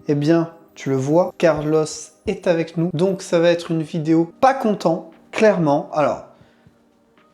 eh bien, tu le vois, Carlos est avec nous. Donc, ça va être une vidéo pas content, clairement. Alors,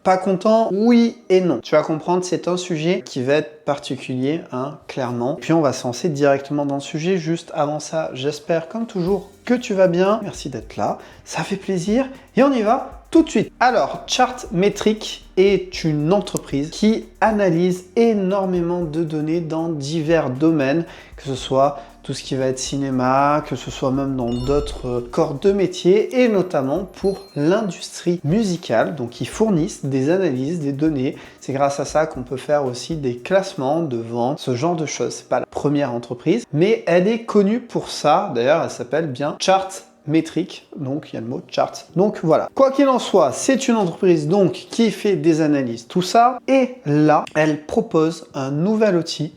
pas content, oui et non. Tu vas comprendre, c'est un sujet qui va être particulier, hein, clairement. Puis on va se lancer directement dans le sujet. Juste avant ça, j'espère, comme toujours, que tu vas bien. Merci d'être là, ça fait plaisir. Et on y va tout de suite. Alors, Chartmetric est une entreprise qui analyse énormément de données dans divers domaines, que ce soit tout ce qui va être cinéma, que ce soit même dans d'autres corps de métier, et notamment pour l'industrie musicale. Donc ils fournissent des analyses, des données. C'est grâce à ça qu'on peut faire aussi des classements de ventes, ce genre de choses. C'est pas la première entreprise, mais elle est connue pour ça. D'ailleurs, elle s'appelle bien Chartmetric, donc il y a le mot chart. Donc voilà. Quoi qu'il en soit, c'est une entreprise donc qui fait des analyses, tout ça. Et là, elle propose un nouvel outil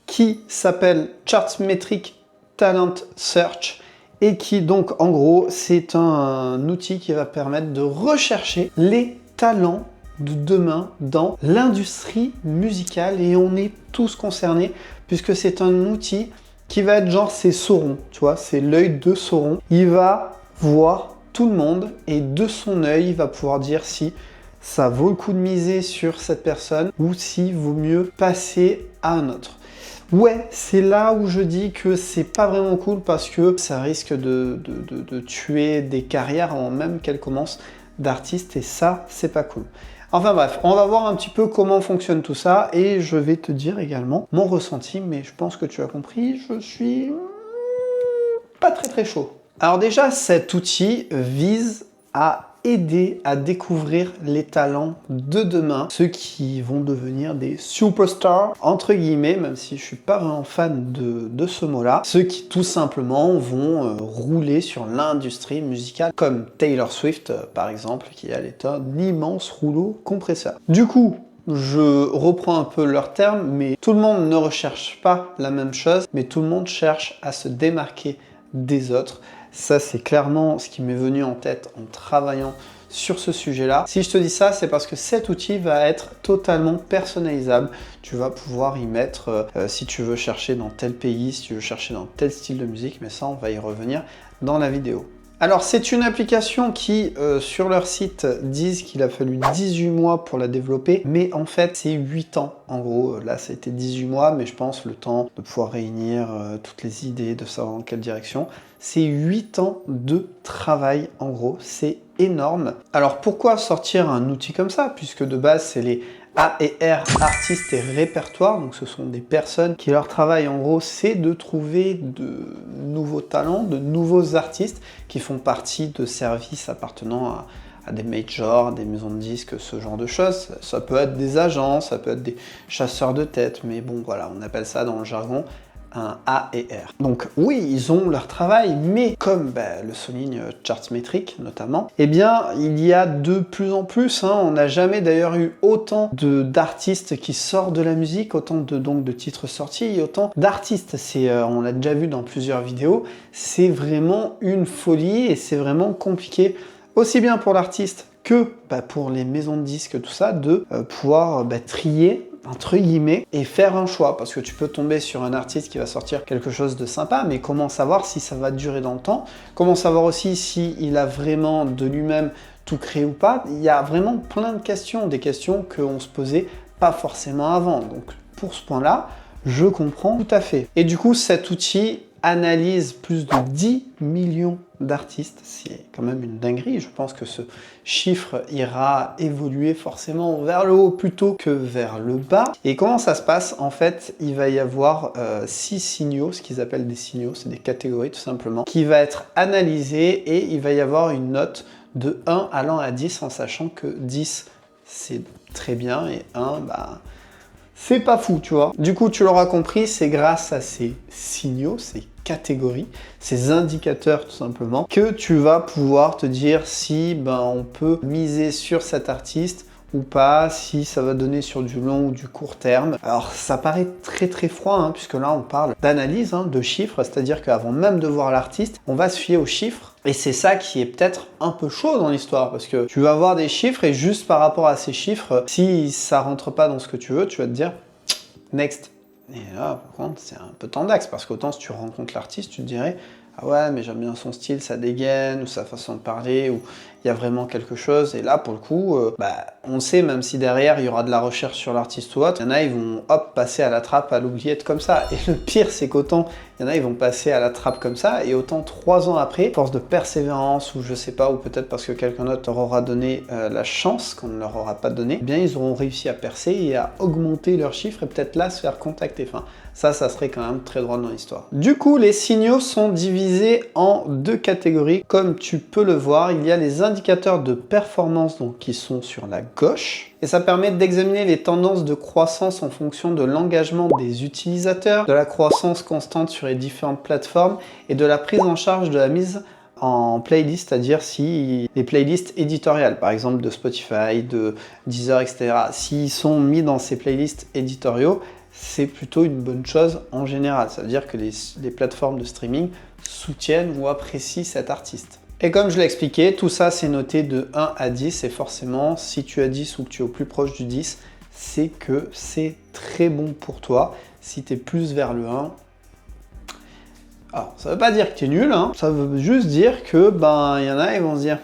qui s'appelle Chartmetric Talent Search et qui donc en gros c'est un outil qui va permettre de rechercher les talents de demain dans l'industrie musicale et on est tous concernés puisque c'est un outil qui va être genre c'est Sauron, tu vois, c'est l'œil de Sauron. Il va voir tout le monde et de son œil il va pouvoir dire si ça vaut le coup de miser sur cette personne ou s'il vaut mieux passer à un autre. Ouais, c'est là où je dis que c'est pas vraiment cool parce que ça risque de tuer des carrières avant même qu'elles commencent d'artistes et ça, c'est pas cool. Enfin bref, on va voir un petit peu comment fonctionne tout ça et je vais te dire également mon ressenti, mais je pense que tu as compris, je suis pas très chaud. Alors déjà, cet outil vise à aider à découvrir les talents de demain, ceux qui vont devenir des superstars, entre guillemets, même si je suis pas vraiment fan de ce mot-là, ceux qui tout simplement vont rouler sur l'industrie musicale, comme Taylor Swift par exemple, qui elle est un immense rouleau compresseur. Du coup, je reprends un peu leurs termes, mais tout le monde ne recherche pas la même chose, mais tout le monde cherche à se démarquer des autres. Ça, c'est clairement ce qui m'est venu en tête en travaillant sur ce sujet-là. Si je te dis ça, c'est parce que cet outil va être totalement personnalisable. Tu vas pouvoir y mettre, si tu veux chercher dans tel pays, si tu veux chercher dans tel style de musique, mais ça, on va y revenir dans la vidéo. Alors, c'est une application qui, sur leur site, disent qu'il a fallu 18 mois pour la développer, mais en fait, c'est 8 ans. En gros, là, ça a été 18 mois, mais je pense le temps de pouvoir réunir toutes les idées, de savoir dans quelle direction. C'est 8 ans de travail, en gros, c'est énorme. Alors, pourquoi sortir un outil comme ça? Puisque de base, c'est les A&R, artistes et répertoires, donc ce sont des personnes qui leur travail en gros c'est de trouver de nouveaux talents, de nouveaux artistes qui font partie de services appartenant à des majors, des maisons de disques, ce genre de choses. Ça peut être des agents, ça peut être des chasseurs de tête, mais bon voilà, on appelle ça dans le jargon un A&R. Donc oui, ils ont leur travail, mais comme le souligne Chartmetric notamment, eh bien il y a de plus en plus, on n'a jamais d'ailleurs eu autant d'artistes qui sortent de la musique, autant de titres sortis, et autant d'artistes. On l'a déjà vu dans plusieurs vidéos, c'est vraiment une folie et c'est vraiment compliqué, aussi bien pour l'artiste que pour les maisons de disques, tout ça, de pouvoir trier entre guillemets, et faire un choix, parce que tu peux tomber sur un artiste qui va sortir quelque chose de sympa, mais comment savoir si ça va durer dans le temps? Comment savoir aussi s'il a vraiment de lui-même tout créé ou pas? Il y a vraiment plein de questions, des questions qu'on se posait pas forcément avant. Donc pour ce point-là, je comprends tout à fait. Et du coup, cet outil analyse plus de 10 millions d'artistes, c'est quand même une dinguerie. Je pense que ce chiffre ira évoluer forcément vers le haut plutôt que vers le bas. Et comment ça se passe? En fait, il va y avoir 6 signaux, ce qu'ils appellent des signaux, c'est des catégories tout simplement, qui va être analysé et il va y avoir une note de 1 allant à 10 en sachant que 10 c'est très bien et 1 c'est pas fou, tu vois. Du coup, tu l'auras compris, c'est grâce à ces signaux, ces catégories, ces indicateurs tout simplement, que tu vas pouvoir te dire si on peut miser sur cet artiste ou pas, si ça va donner sur du long ou du court terme. Alors ça paraît très froid, puisque là on parle d'analyse, de chiffres, c'est-à-dire qu'avant même de voir l'artiste, on va se fier aux chiffres. Et c'est ça qui est peut-être un peu chaud dans l'histoire, parce que tu vas avoir des chiffres et juste par rapport à ces chiffres, si ça rentre pas dans ce que tu veux, tu vas te dire next. Et là, par contre, c'est un peu tendax, parce qu'autant si tu rencontres l'artiste, tu te dirais « Ah ouais, mais j'aime bien son style, sa dégaine, ou sa façon de parler, ou il y a vraiment quelque chose. » Et là, pour le coup, on sait, même si derrière, il y aura de la recherche sur l'artiste ou autre, il y en a, ils vont, hop, passer à la trappe, à l'oubliette comme ça. Et le pire, c'est qu'autant, il y en a, ils vont passer à la trappe comme ça, et autant 3 ans après, force de persévérance, ou je sais pas, ou peut-être parce que quelqu'un d'autre leur aura donné la chance qu'on ne leur aura pas donné, eh bien, ils auront réussi à percer et à augmenter leurs chiffres, et peut-être là, se faire contacter. Enfin, ça serait quand même très drôle dans l'histoire. Du coup, les signaux sont divisés en 2 catégories. Comme tu peux le voir, il y a les indicateurs de performance donc, qui sont sur la gauche. Et ça permet d'examiner les tendances de croissance en fonction de l'engagement des utilisateurs, de la croissance constante sur les différentes plateformes et de la prise en charge de la mise en playlist, c'est-à-dire si les playlists éditoriales, par exemple de Spotify, de Deezer, etc., s'ils sont mis dans ces playlists éditoriaux, c'est plutôt une bonne chose en général. Ça veut dire que les plateformes de streaming soutiennent ou apprécient cet artiste. Et comme je l'ai expliqué, tout ça c'est noté de 1 à 10 et forcément si tu as 10 ou que tu es au plus proche du 10, c'est que c'est très bon pour toi. Si tu es plus vers le 1, alors ça veut pas dire que tu es nul, hein. Ça veut juste dire que il y en a, ils vont se dire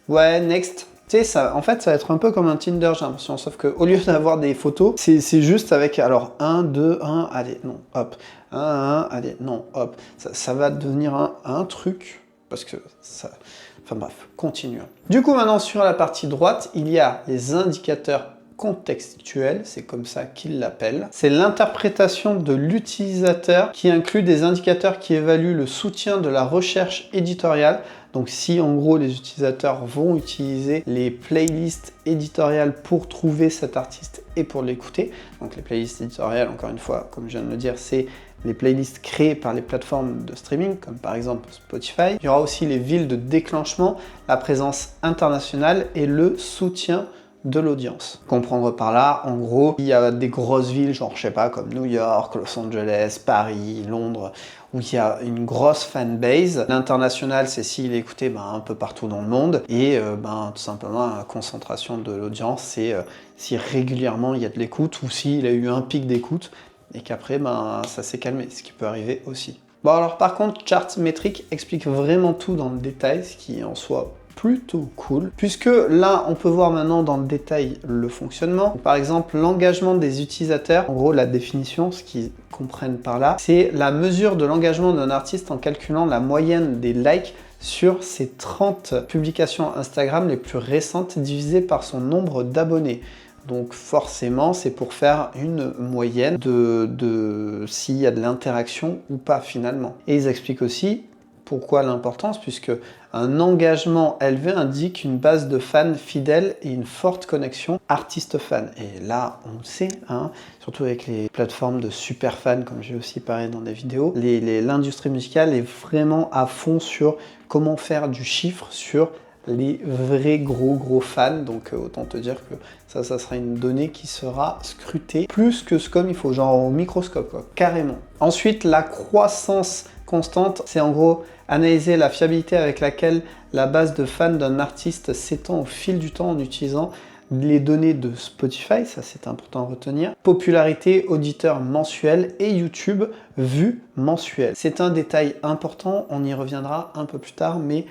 ouais, next. Tu sais, ça, en fait, ça va être un peu comme un Tinder, j'ai l'impression, sauf qu'au lieu d'avoir des photos, c'est juste avec, alors, 1, 2, 1, allez, non, hop, 1, 1, allez, non, hop. Ça va devenir un truc, parce que ça... Enfin bref, continuons. Du coup, maintenant, sur la partie droite, il y a les indicateurs contextuel, c'est comme ça qu'il l'appelle. C'est l'interprétation de l'utilisateur qui inclut des indicateurs qui évaluent le soutien de la recherche éditoriale. Donc si en gros les utilisateurs vont utiliser les playlists éditoriales pour trouver cet artiste et pour l'écouter, donc les playlists éditoriales, encore une fois, comme je viens de le dire, c'est les playlists créées par les plateformes de streaming, comme par exemple Spotify. Il y aura aussi les villes de déclenchement, la présence internationale et le soutien de l'audience. Comprendre par là, en gros, il y a des grosses villes, genre, je sais pas, comme New York, Los Angeles, Paris, Londres, où il y a une grosse fanbase. L'international, c'est s'il est écouté un peu partout dans le monde. Et tout simplement, la concentration de l'audience, c'est si régulièrement il y a de l'écoute ou s'il a eu un pic d'écoute et qu'après, ça s'est calmé, ce qui peut arriver aussi. Bon alors par contre, Chartmetric explique vraiment tout dans le détail, ce qui en soi plutôt cool, puisque là on peut voir maintenant dans le détail le fonctionnement. Par exemple, l'engagement des utilisateurs, en gros la définition, ce qu'ils comprennent par là, c'est la mesure de l'engagement d'un artiste en calculant la moyenne des likes sur ses 30 publications Instagram les plus récentes divisées par son nombre d'abonnés. Donc forcément, c'est pour faire une moyenne de s'il y a de l'interaction ou pas finalement. Et ils expliquent aussi pourquoi l'importance, puisque un engagement élevé indique une base de fans fidèles et une forte connexion artiste-fan. Et là, on le sait, hein, surtout avec les plateformes de super fans, comme j'ai aussi parlé dans des vidéos, l'industrie musicale est vraiment à fond sur comment faire du chiffre sur les vrais gros fans, donc autant te dire que ça sera une donnée qui sera scrutée plus que comme il faut, genre au microscope, quoi, carrément. Ensuite, la croissance constante, c'est en gros analyser la fiabilité avec laquelle la base de fans d'un artiste s'étend au fil du temps en utilisant les données de Spotify, ça c'est important à retenir, popularité, auditeur mensuel et YouTube, vues mensuelles. C'est un détail important, on y reviendra un peu plus tard, mais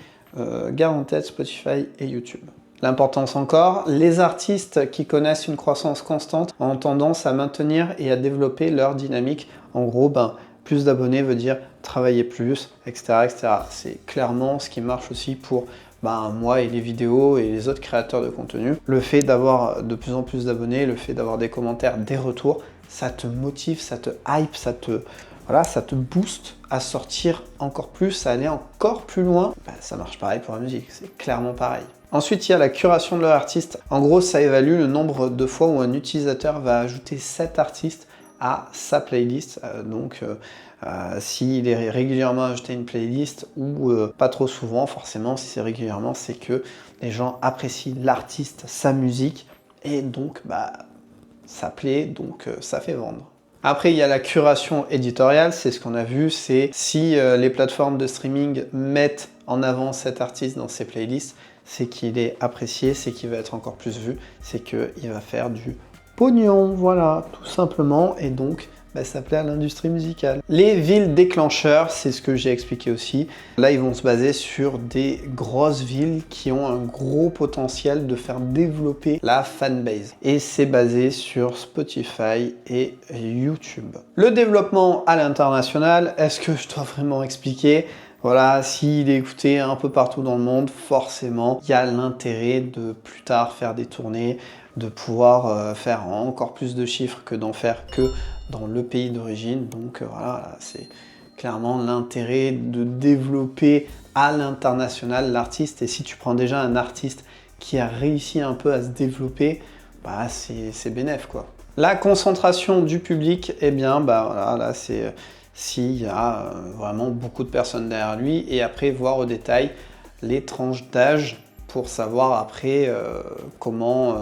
garde en tête Spotify et YouTube. L'importance encore, les artistes qui connaissent une croissance constante ont tendance à maintenir et à développer leur dynamique. En gros, plus d'abonnés veut dire travailler plus, etc. etc. C'est clairement ce qui marche aussi pour moi et les vidéos et les autres créateurs de contenu. Le fait d'avoir de plus en plus d'abonnés, le fait d'avoir des commentaires, des retours, ça te motive, ça te hype, ça te booste à sortir encore plus, à aller encore plus loin. Ça marche pareil pour la musique, c'est clairement pareil. Ensuite, il y a la curation de leur artiste. En gros, ça évalue le nombre de fois où un utilisateur va ajouter cet artiste à sa playlist. S'il est régulièrement ajouté une playlist ou pas trop souvent, forcément, si c'est régulièrement, c'est que les gens apprécient l'artiste, sa musique, et donc ça plaît, donc ça fait vendre. Après, il y a la curation éditoriale, c'est ce qu'on a vu, c'est si les plateformes de streaming mettent en avant cet artiste dans ses playlists, c'est qu'il est apprécié, c'est qu'il va être encore plus vu, c'est qu'il va faire du pognon, voilà, tout simplement. Et donc, ça plaît à l'industrie musicale. Les villes déclencheurs, c'est ce que j'ai expliqué aussi. Là, ils vont se baser sur des grosses villes qui ont un gros potentiel de faire développer la fanbase. Et c'est basé sur Spotify et YouTube. Le développement à l'international, est-ce que je dois vraiment expliquer ? Voilà, s'il est écouté un peu partout dans le monde, forcément, il y a l'intérêt de plus tard faire des tournées, de pouvoir faire encore plus de chiffres que d'en faire que dans le pays d'origine. Donc voilà, c'est clairement l'intérêt de développer à l'international l'artiste. Et si tu prends déjà un artiste qui a réussi un peu à se développer, c'est bénef, quoi. La concentration du public, eh bien, voilà, là, c'est s'il y a vraiment beaucoup de personnes derrière lui, et après voir au détail les tranches d'âge pour savoir après comment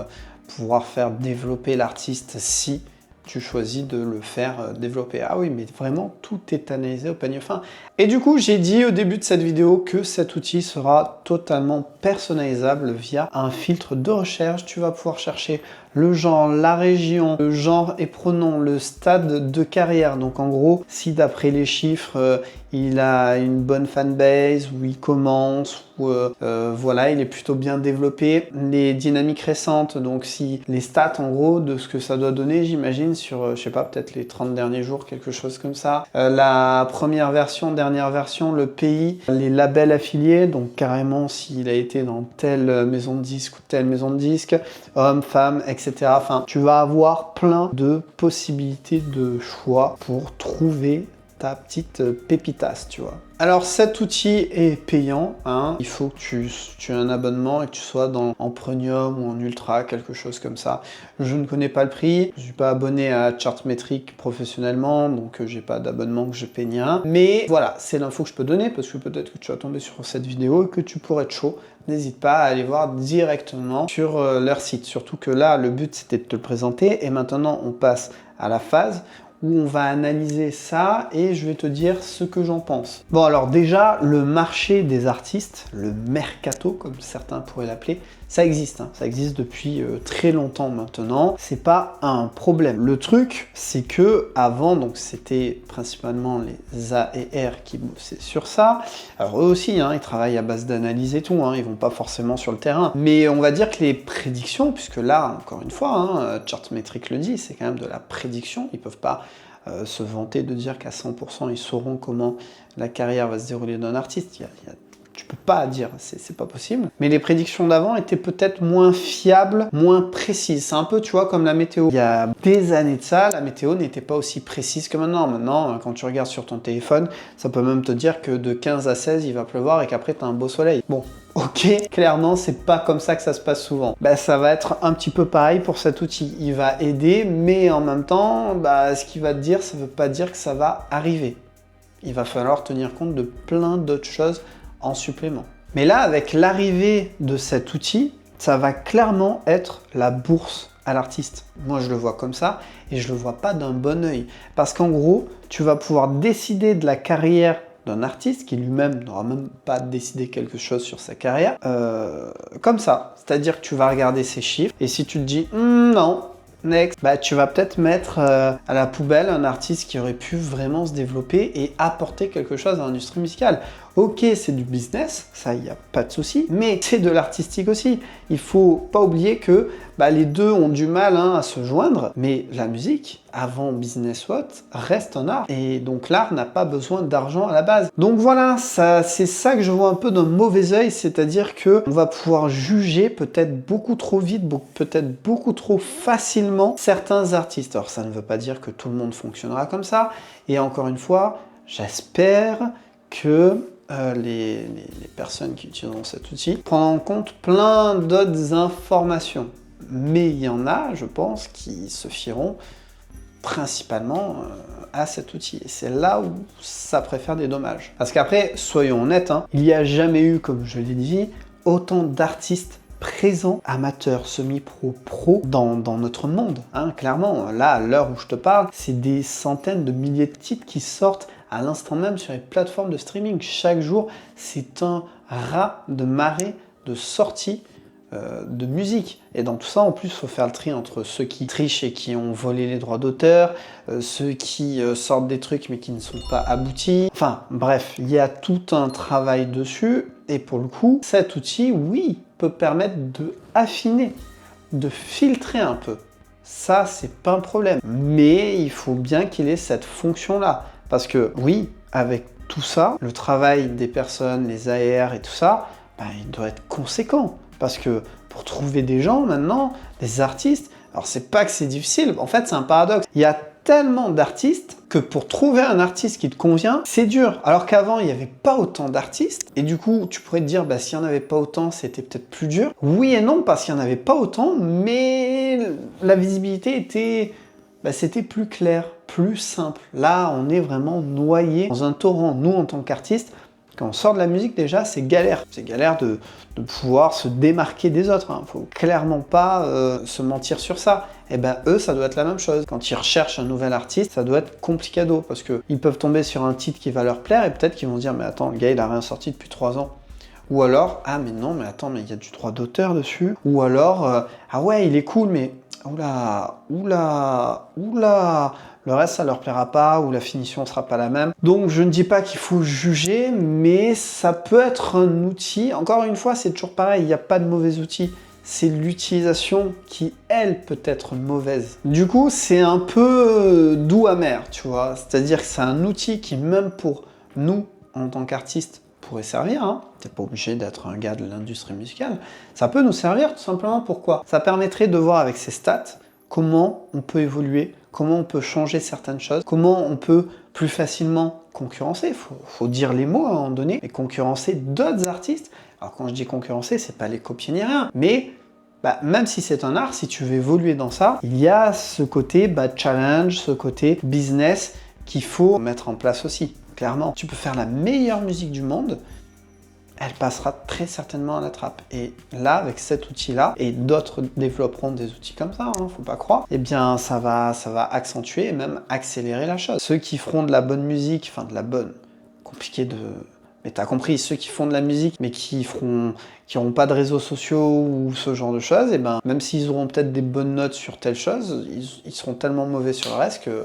pouvoir faire développer l'artiste si tu choisis de le faire développer. Ah oui, mais vraiment, tout est analysé au panier fin. Et du coup, j'ai dit au début de cette vidéo que cet outil sera totalement personnalisable via un filtre de recherche. Tu vas pouvoir chercher le genre, la région, le genre et pronom, le stade de carrière. Donc en gros, si d'après les chiffres, il a une bonne fanbase, ou il commence, ou voilà, il est plutôt bien développé. Les dynamiques récentes, donc si les stats en gros de ce que ça doit donner, j'imagine, sur, je sais pas, peut-être les 30 derniers jours, quelque chose comme ça. La première version, dernière version, le pays, les labels affiliés, donc carrément s'il a été dans telle maison de disques ou telle maison de disques, hommes, femmes, etc. Enfin, tu vas avoir plein de possibilités de choix pour trouver ta petite pépitasse, tu vois. Alors cet outil est payant, hein. Il faut que tu aies un abonnement et que tu sois en premium ou en ultra, quelque chose comme ça. Je ne connais pas le prix, je ne suis pas abonné à Chartmetric professionnellement, donc j'ai pas d'abonnement que je paye ni un. Mais voilà, c'est l'info que je peux donner, parce que peut-être que tu vas tomber sur cette vidéo et que tu pourrais être chaud. N'hésite pas à aller voir directement sur leur site. Surtout que là, le but c'était de te le présenter, et maintenant on passe à la phase où on va analyser ça et je vais te dire ce que j'en pense. Bon, alors déjà, le marché des artistes, le mercato comme certains pourraient l'appeler, ça existe, hein. Ça existe depuis très longtemps maintenant. C'est pas un problème. Le truc, c'est que avant, donc c'était principalement les A et R qui bossaient sur ça. Alors eux aussi, hein, ils travaillent à base d'analyse et tout, hein, ils vont pas forcément sur le terrain. Mais on va dire que les prédictions, puisque là, encore une fois, hein, Chartmetric le dit, c'est quand même de la prédiction. Ils peuvent pas se vanter de dire qu'à 100% ils sauront comment la carrière va se dérouler d'un artiste. Tu peux pas dire, c'est pas possible. Mais les prédictions d'avant étaient peut-être moins fiables, moins précises. C'est un peu, tu vois, comme la météo. Il y a des années de ça, la météo n'était pas aussi précise que maintenant. Maintenant, quand tu regardes sur ton téléphone, ça peut même te dire que de 15 à 16, il va pleuvoir et qu'après, tu as un beau soleil. Bon, ok, clairement, c'est pas comme ça que ça se passe souvent. Ça va être un petit peu pareil pour cet outil. Il va aider, mais en même temps, ce qu'il va te dire, ça veut pas dire que ça va arriver. Il va falloir tenir compte de plein d'autres choses en supplément. Mais là, avec l'arrivée de cet outil, ça va clairement être la bourse à l'artiste. Moi, je le vois comme ça, et je le vois pas d'un bon œil. Parce qu'en gros, tu vas pouvoir décider de la carrière d'un artiste qui lui-même n'aura même pas décidé quelque chose sur sa carrière, comme ça. C'est-à-dire que tu vas regarder ses chiffres, et si tu te dis non, next, tu vas peut-être mettre à la poubelle un artiste qui aurait pu vraiment se développer et apporter quelque chose à l'industrie musicale. Ok, c'est du business, ça, il n'y a pas de souci, mais c'est de l'artistique aussi. Il faut pas oublier que les deux ont du mal à se joindre, mais la musique, avant business what, reste un art. Et donc l'art n'a pas besoin d'argent à la base. Donc voilà, c'est ça que je vois un peu d'un mauvais œil, c'est-à-dire que on va pouvoir juger peut-être beaucoup trop vite, peut-être beaucoup trop facilement certains artistes. Alors ça ne veut pas dire que tout le monde fonctionnera comme ça, et encore une fois, j'espère que les personnes qui utiliseront cet outil prendront en compte plein d'autres informations. Mais il y en a, je pense, qui se fieront principalement à cet outil. Et c'est là où ça préfère des dommages. Parce qu'après, soyons honnêtes, il n'y a jamais eu, comme je l'ai dit, autant d'artistes présents, amateurs, semi-pro, pro, dans notre monde. Clairement, là, à l'heure où je te parle, c'est des centaines de milliers de titres qui sortent à l'instant même sur les plateformes de streaming. Chaque jour, c'est un raz de marée de sorties de musique. Et dans tout ça, en plus, il faut faire le tri entre ceux qui trichent et qui ont volé les droits d'auteur, ceux qui sortent des trucs mais qui ne sont pas aboutis. Enfin, bref, il y a tout un travail dessus. Et pour le coup, cet outil, oui, peut permettre de affiner, de filtrer un peu. Ça, c'est pas un problème. Mais il faut bien qu'il ait cette fonction-là. Parce que, oui, avec tout ça, le travail des personnes, les AR et tout ça, ben, il doit être conséquent. Parce que pour trouver des gens maintenant, des artistes, alors c'est pas que c'est difficile, en fait c'est un paradoxe. Il y a tellement d'artistes que pour trouver un artiste qui te convient, c'est dur. Alors qu'avant, il n'y avait pas autant d'artistes. Et du coup, tu pourrais te dire, bah, s'il n'y en avait pas autant, c'était peut-être plus dur. Oui et non, parce qu'il n'y en avait pas autant, mais la visibilité était... Bah, c'était plus clair, plus simple. Là, on est vraiment noyé dans un torrent. Nous, en tant qu'artistes, quand on sort de la musique, déjà, c'est galère. C'est galère de pouvoir se démarquer des autres. Hein. Faut clairement pas se mentir sur ça. Et ben eux, ça doit être la même chose. Quand ils recherchent un nouvel artiste, ça doit être complicado. Parce qu'ils peuvent tomber sur un titre qui va leur plaire et peut-être qu'ils vont se dire, mais attends, le gars, il a rien sorti depuis 3 ans. Ou alors, ah mais non, mais attends, mais il y a du droit d'auteur dessus. Ou alors, ah ouais, il est cool, mais oula, le reste, ça leur plaira pas ou la finition sera pas la même. Donc, je ne dis pas qu'il faut juger, mais ça peut être un outil. Encore une fois, c'est toujours pareil, il n'y a pas de mauvais outils. C'est l'utilisation qui, elle, peut être mauvaise. Du coup, c'est un peu doux amer, tu vois. C'est-à-dire que c'est un outil qui, même pour nous, en tant qu'artistes, pourrait servir, hein. T'es pas obligé d'être un gars de l'industrie musicale. Ça peut nous servir tout simplement. Pourquoi? Ça permettrait de voir avec ces stats comment on peut évoluer, comment on peut changer certaines choses, comment on peut plus facilement concurrencer, faut dire les mots à un moment donné, et concurrencer d'autres artistes. Alors quand je dis concurrencer, c'est pas les copier ni rien, mais bah, même si c'est un art, si tu veux évoluer dans ça, il y a ce côté challenge, ce côté business qu'il faut mettre en place aussi. Clairement, tu peux faire la meilleure musique du monde, elle passera très certainement à la trappe. Et là, avec cet outil-là, et d'autres développeront des outils comme ça, hein, faut pas croire, eh bien ça va accentuer et même accélérer la chose. Ceux qui feront de la bonne musique, enfin de la bonne, compliqué de... Mais t'as compris, ceux qui font de la musique, mais qui n'auront pas de réseaux sociaux ou ce genre de choses, et ben même s'ils auront peut-être des bonnes notes sur telle chose, ils seront tellement mauvais sur le reste que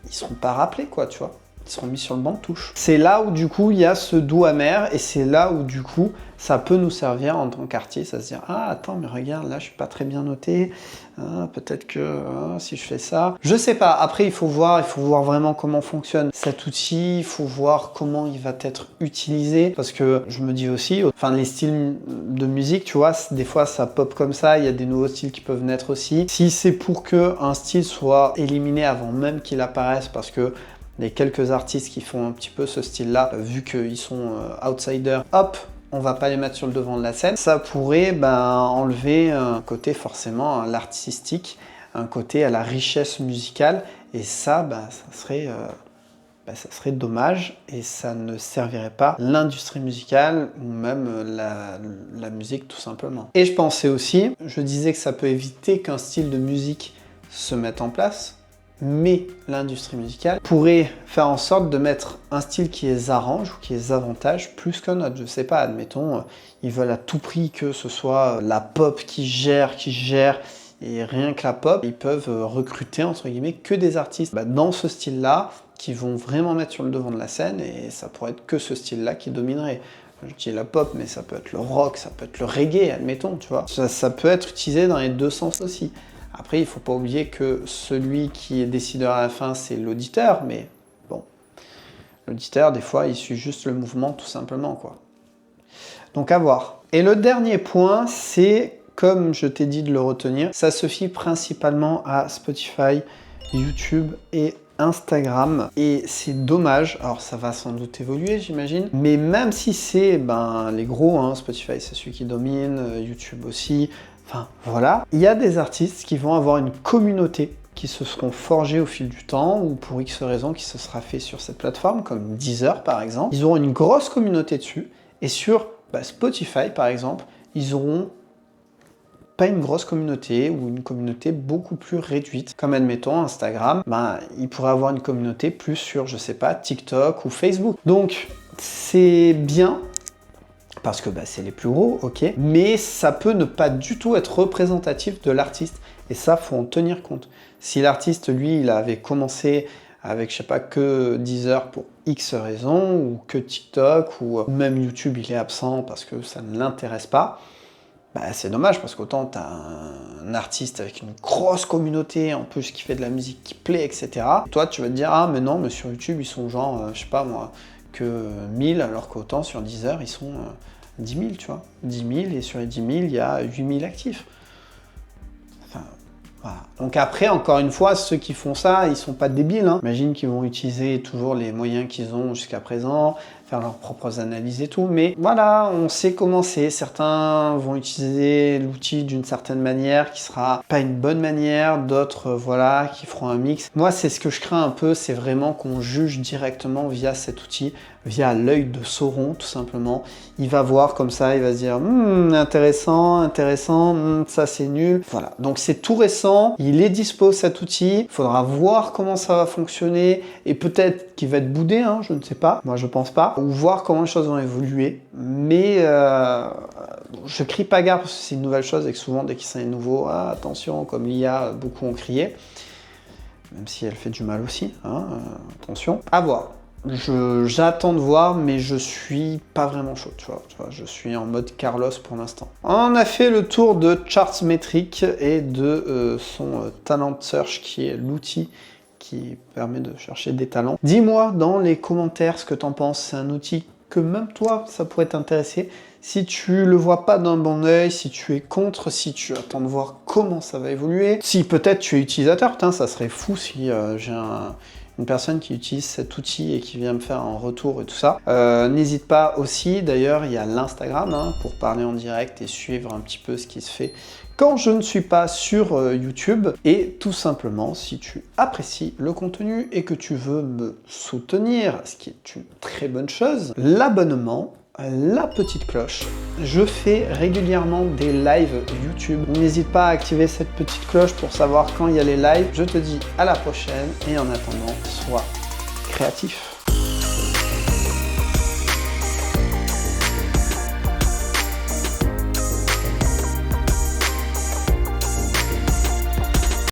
ils seront pas rappelés, quoi, tu vois. Ils seront mis sur le banc de touche. C'est là où du coup il y a ce doux amer et c'est là où du coup ça peut nous servir en tant qu'artiste à se dire ah attends mais regarde là je suis pas très bien noté, peut-être que si je fais ça, je sais pas. Après il faut voir vraiment comment fonctionne cet outil, il faut voir comment il va être utilisé parce que je me dis aussi, enfin les styles de musique tu vois des fois ça pop comme ça, il y a des nouveaux styles qui peuvent naître aussi. Si c'est pour que un style soit éliminé avant même qu'il apparaisse parce que les quelques artistes qui font un petit peu ce style-là, vu qu'ils sont outsiders, hop, on va pas les mettre sur le devant de la scène. Ça pourrait enlever un côté forcément à l'artistique, un côté à la richesse musicale, et ça, ça serait dommage et ça ne servirait pas l'industrie musicale ou même la musique tout simplement. Et je pensais aussi, je disais que ça peut éviter qu'un style de musique se mette en place, mais l'industrie musicale pourrait faire en sorte de mettre un style qui les arrange ou qui les avantage plus qu'un autre. Je sais pas, admettons, ils veulent à tout prix que ce soit la pop qui gère, et rien que la pop, ils peuvent recruter entre guillemets que des artistes dans ce style-là qui vont vraiment mettre sur le devant de la scène et ça pourrait être que ce style-là qui dominerait. Je dis la pop, mais ça peut être le rock, ça peut être le reggae, admettons, tu vois. Ça peut être utilisé dans les deux sens aussi. Après, il ne faut pas oublier que celui qui est décideur à la fin, c'est l'auditeur, mais bon, l'auditeur, des fois, il suit juste le mouvement, tout simplement, quoi. Donc, à voir. Et le dernier point, c'est, comme je t'ai dit de le retenir, ça se fie principalement à Spotify, YouTube et Instagram. Et c'est dommage, alors ça va sans doute évoluer, j'imagine, mais même si c'est les gros, hein, Spotify, c'est celui qui domine, YouTube aussi, enfin, voilà. Il y a des artistes qui vont avoir une communauté qui se seront forgés au fil du temps ou pour X raisons qui se sera fait sur cette plateforme, comme Deezer par exemple. Ils auront une grosse communauté dessus et sur Spotify par exemple, ils auront pas une grosse communauté ou une communauté beaucoup plus réduite. Comme admettons Instagram, ils pourraient avoir une communauté plus sur, je sais pas, TikTok ou Facebook. Donc c'est bien parce que bah, c'est les plus gros, ok, mais ça peut ne pas du tout être représentatif de l'artiste, et ça, faut en tenir compte. Si l'artiste, lui, il avait commencé avec, je sais pas, que Deezer pour X raisons, ou que TikTok, ou même YouTube, il est absent parce que ça ne l'intéresse pas, bah, c'est dommage, parce qu'autant tu as un artiste avec une grosse communauté, en plus qui fait de la musique qui plaît, etc. Toi, tu vas te dire, ah, mais non, mais sur YouTube, ils sont genre, je sais pas moi, que 1000, alors qu'autant sur Deezer, ils sont 10 000, tu vois. 10 000, et sur les 10 000, il y a 8 000 actifs. Enfin, voilà. Donc après, encore une fois, ceux qui font ça, ils sont pas débiles, hein. Imagine qu'ils vont utiliser toujours les moyens qu'ils ont jusqu'à présent, faire leurs propres analyses et tout, mais voilà, on sait comment c'est. Certains vont utiliser l'outil d'une certaine manière qui sera pas une bonne manière, d'autres, voilà, qui feront un mix. Moi, c'est ce que je crains un peu, c'est vraiment qu'on juge directement via cet outil, via l'œil de Sauron, tout simplement. Il va voir comme ça, il va se dire intéressant, intéressant, ça c'est nul. Voilà, donc c'est tout récent, il est dispo cet outil, il faudra voir comment ça va fonctionner, et peut-être qu'il va être boudé, hein, je ne sais pas, moi je pense pas, ou voir comment les choses vont évoluer, mais je crie pas gare parce que c'est une nouvelle chose, et que souvent dès qu'il y a un nouveau, ah, attention, comme l'IA, beaucoup ont crié, même si elle fait du mal aussi, hein, attention, à voir. J'attends de voir, mais je suis pas vraiment chaud, tu vois, je suis en mode Carlos pour l'instant. On a fait le tour de Chartsmetric et de son Talent Search, qui est l'outil qui permet de chercher des talents. Dis-moi dans les commentaires ce que t'en penses, c'est un outil que même toi, ça pourrait t'intéresser. Si tu le vois pas d'un bon oeil, si tu es contre, si tu attends de voir comment ça va évoluer, si peut-être tu es utilisateur, putain, ça serait fou si j'ai une personne qui utilise cet outil et qui vient me faire un retour et tout ça. N'hésite pas aussi, d'ailleurs, il y a l'Instagram, hein, pour parler en direct et suivre un petit peu ce qui se fait quand je ne suis pas sur YouTube. Et tout simplement, si tu apprécies le contenu et que tu veux me soutenir, ce qui est une très bonne chose, l'abonnement, la petite cloche. Je fais régulièrement des lives YouTube. N'hésite pas à activer cette petite cloche pour savoir quand il y a les lives. Je te dis à la prochaine, et en attendant, sois créatif.